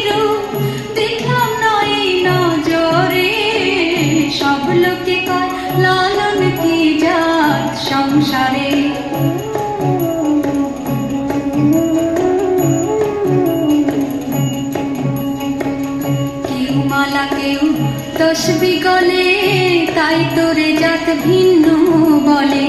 রূপ দেখলাম না এই নজরে। সব লোকে কয় লালন কি জাত সংসারে। কেউ মালা কেউ তসবি গলে, তাই তোরে জাত ভিন্ন বলে।